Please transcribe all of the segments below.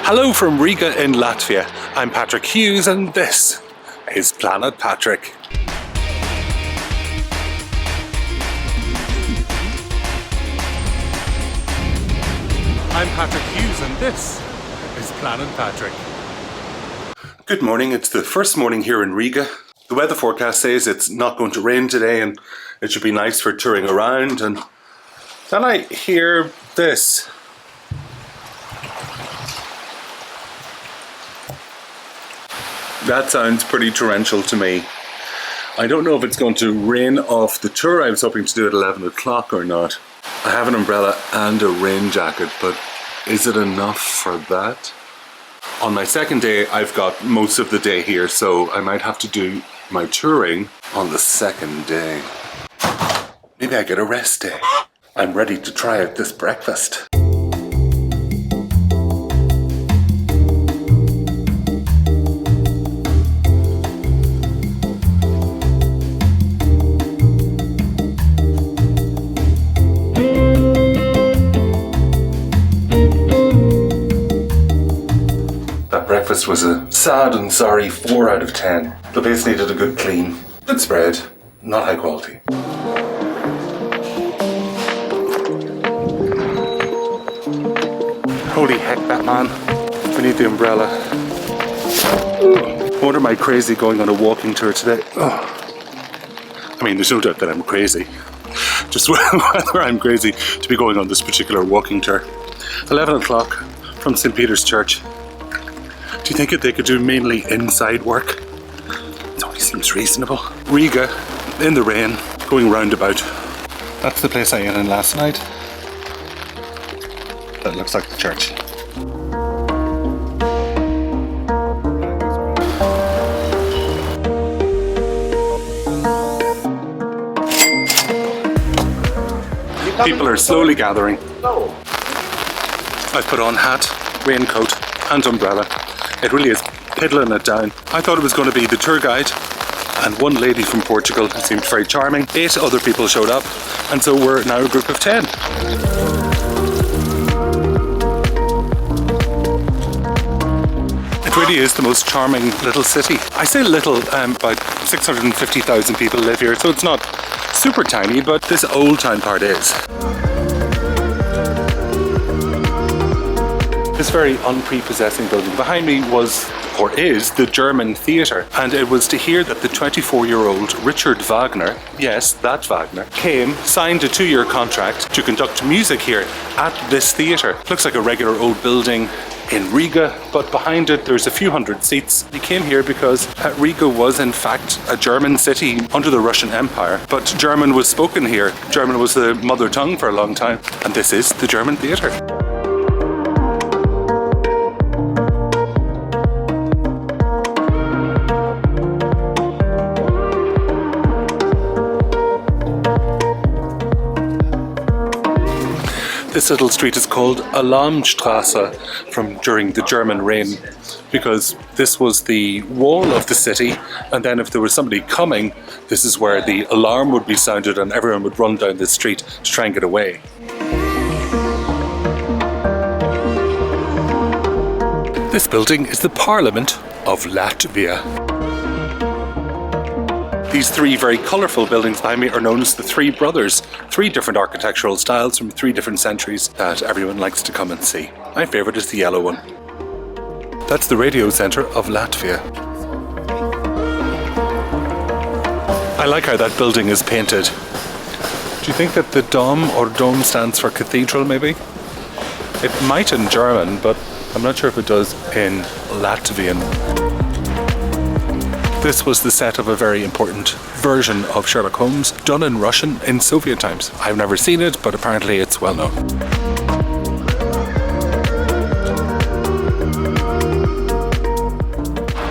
Hello from Riga in Latvia. I'm Patrick Hughes and this is Planet Patrick. I'm Patrick Hughes and this is Planet Patrick. Good morning, it's the first morning here in Riga. The weather forecast says it's not going to rain today and it should be nice for touring around, and then I hear this. That sounds pretty torrential to me. I don't know if it's going to rain off the tour. I was hoping to do it at 11 o'clock or not. I have an umbrella and a rain jacket, but is it enough for that? On my second day, I've got most of the day here, so I might have to do my touring on the second day. Maybe I get a rest day. I'm ready to try out this breakfast. Breakfast was a sad and sorry 4 out of 10. The base needed a good clean. Good spread, not high quality. Holy heck, Batman. We need the umbrella. What am I crazy going on a walking tour today? I mean, there's no doubt that I'm crazy. Just whether I'm crazy to be going on this particular walking tour. 11 o'clock from St. Peter's Church. Do you think that they could do mainly inside work? It always seems reasonable. Riga, in the rain, going roundabout. That's the place I ate in last night. That looks like the church. People are slowly gathering. I've put on hat, raincoat and umbrella. It really is piddling it down. I thought it was going to be the tour guide and one lady from Portugal who seemed very charming. 8 other people showed up, and so we're now a group of 10. It really is the most charming little city. I say little, about 650,000 people live here, so it's not super tiny, but this old town part is. This very unprepossessing building behind me was, or is, the German theatre, and it was to hear that the 24-year-old Richard Wagner, yes, that Wagner, came, signed a 2-year contract to conduct music here at this theatre. Looks like a regular old building in Riga, but behind it there's a few hundred seats. He came here because Riga was in fact a German city under the Russian Empire, but German was spoken here. German was the mother tongue for a long time, and this is the German theatre. This little street is called Alarmstrasse from during the German reign, because this was the wall of the city, and then if there was somebody coming, this is where the alarm would be sounded and everyone would run down the street to try and get away. This building is the Parliament of Latvia. These 3 very colourful buildings behind me are known as the Three Brothers. 3 different architectural styles from 3 different centuries that everyone likes to come and see. My favourite is the yellow one. That's the radio centre of Latvia. I like how that building is painted. Do you think that the Dom stands for cathedral maybe? It might in German, but I'm not sure if it does in Latvian. This was the set of a very important version of Sherlock Holmes, done in Russian in Soviet times. I've never seen it, but apparently it's well known.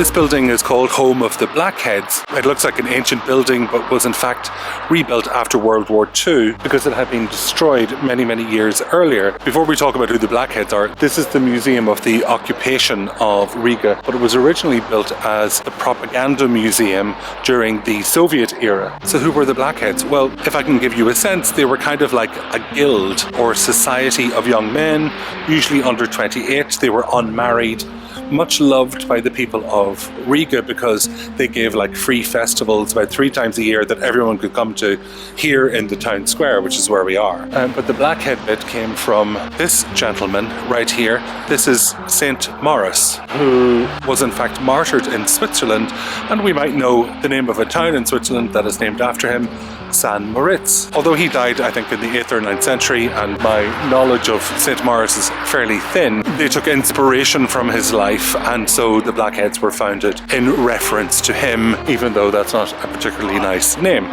This building is called Home of the Blackheads. It looks like an ancient building but was in fact rebuilt after World War II because it had been destroyed many, many years earlier. Before we talk about who the Blackheads are, this is the Museum of the Occupation of Riga, but it was originally built as the propaganda museum during the Soviet era. So who were the Blackheads? Well, if I can give you a sense, they were kind of like a guild or society of young men, usually under 28. They were unmarried, much loved by the people of Riga because they gave like free festivals about 3 times a year that everyone could come to here in the town square, which is where we are. But the Blackhead bit came from this gentleman right here. This is Saint Maurice, who was in fact martyred in Switzerland, and we might know the name of a town in Switzerland that is named after him, San Moritz. Although he died, I think, in the 8th or 9th century, and my knowledge of St. Maurice is fairly thin, they took inspiration from his life, and so the Blackheads were founded in reference to him, even though that's not a particularly nice name.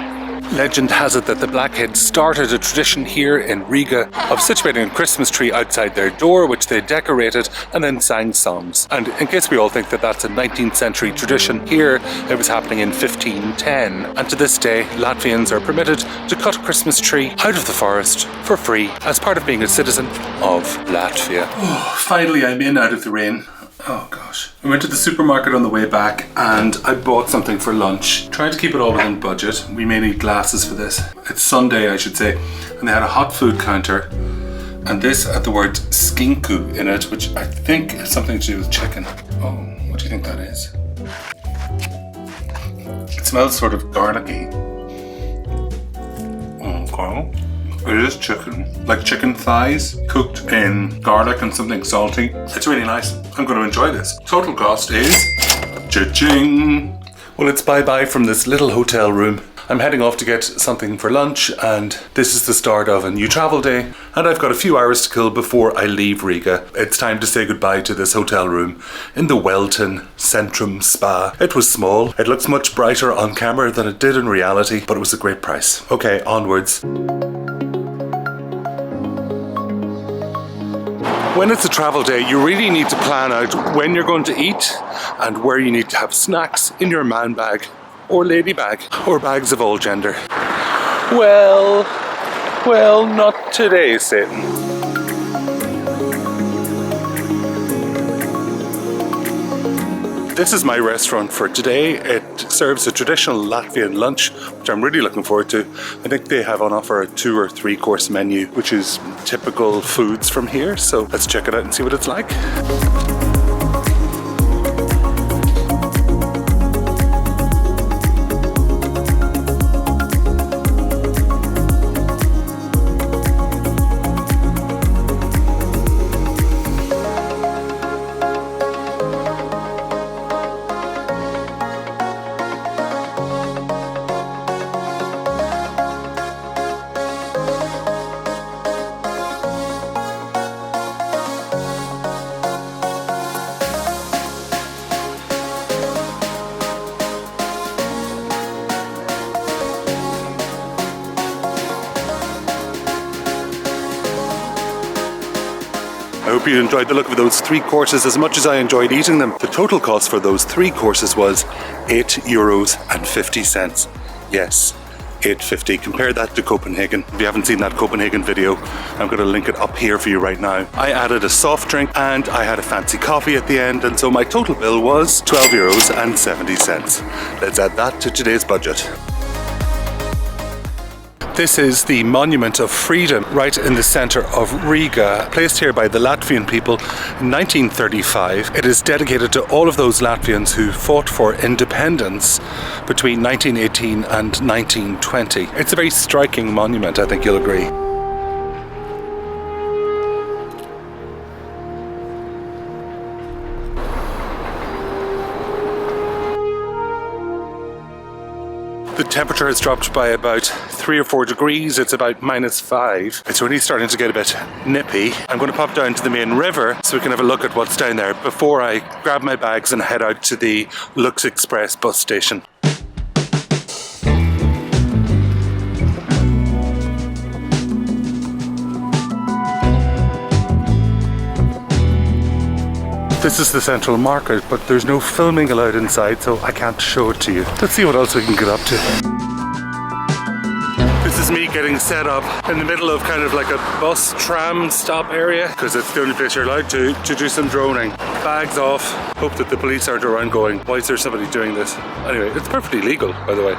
Legend has it that the Blackheads started a tradition here in Riga of situating a Christmas tree outside their door, which they decorated and then sang songs. And in case we all think that that's a 19th century tradition, here it was happening in 1510. And to this day, Latvians are permitted to cut a Christmas tree out of the forest for free as part of being a citizen of Latvia. Oh, finally I'm in out of the rain. Oh gosh. I went to the supermarket on the way back and I bought something for lunch. Trying to keep it all within budget. We may need glasses for this. It's Sunday, I should say. And they had a hot food counter. And this had the word skinku in it, which I think has something to do with chicken. Oh, what do you think that is? It smells sort of garlicky. Okay. It is chicken, like chicken thighs cooked in garlic and something salty. It's really nice. I'm going to enjoy this. Total cost is cha-ching. Well, it's bye-bye from this little hotel room. I'm heading off to get something for lunch, and this is the start of a new travel day. And I've got a few hours to kill before I leave Riga. It's time to say goodbye to this hotel room in the Welton Centrum Spa. It was small. It looks much brighter on camera than it did in reality, but it was a great price. Okay, onwards. When it's a travel day, you really need to plan out when you're going to eat and where you need to have snacks in your man bag or lady bag or bags of all gender. Well, not today, Satan. This is my restaurant for today. It serves a traditional Latvian lunch, which I'm really looking forward to. I think they have on offer a 2 or 3 course menu, which is typical foods from here. So let's check it out and see what it's like. I hope you enjoyed the look of those 3 courses as much as I enjoyed eating them. The total cost for those 3 courses was €8.50. Yes, €8.50. Compare that to Copenhagen. If you haven't seen that Copenhagen video, I'm going to link it up here for you right now. I added a soft drink and I had a fancy coffee at the end, and so my total bill was €12.70. Let's add that to today's budget. This is the Monument of Freedom right in the centre of Riga, placed here by the Latvian people in 1935. It is dedicated to all of those Latvians who fought for independence between 1918 and 1920. It's a very striking monument, I think you'll agree. The temperature has dropped by about 3 or 4 degrees. It's about -5. It's really starting to get a bit nippy. I'm going to pop down to the main river so we can have a look at what's down there before I grab my bags and head out to the Lux Express bus station. This is the central market, but there's no filming allowed inside, so I can't show it to you. Let's see what else we can get up to. This is me getting set up in the middle of kind of like a bus tram stop area, because it's the only place you're allowed to do some droning. Bags off. Hope that the police aren't around going, why is there somebody doing this? Anyway, it's perfectly legal, by the way.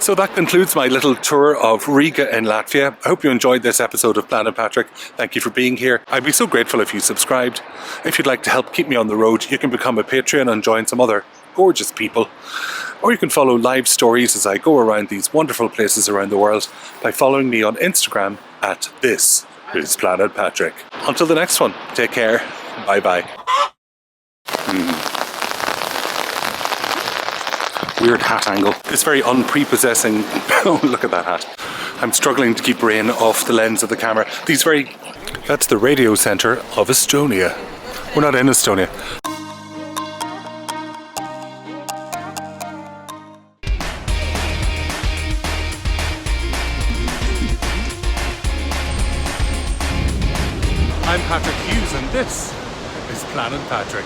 So that concludes my little tour of Riga in Latvia. I hope you enjoyed this episode of Planet Patrick. Thank you for being here. I'd be so grateful if you subscribed. If you'd like to help keep me on the road, you can become a Patreon and join some other gorgeous people. Or you can follow live stories as I go around these wonderful places around the world by following me on Instagram at This Is Planet Patrick. Until the next one, take care. Bye bye. Weird hat angle. It's very unprepossessing. Oh, look at that hat. I'm struggling to keep rain off the lens of the camera. That's the radio centre of Estonia. We're not in Estonia. I'm Patrick Hughes and this is Planet Patrick.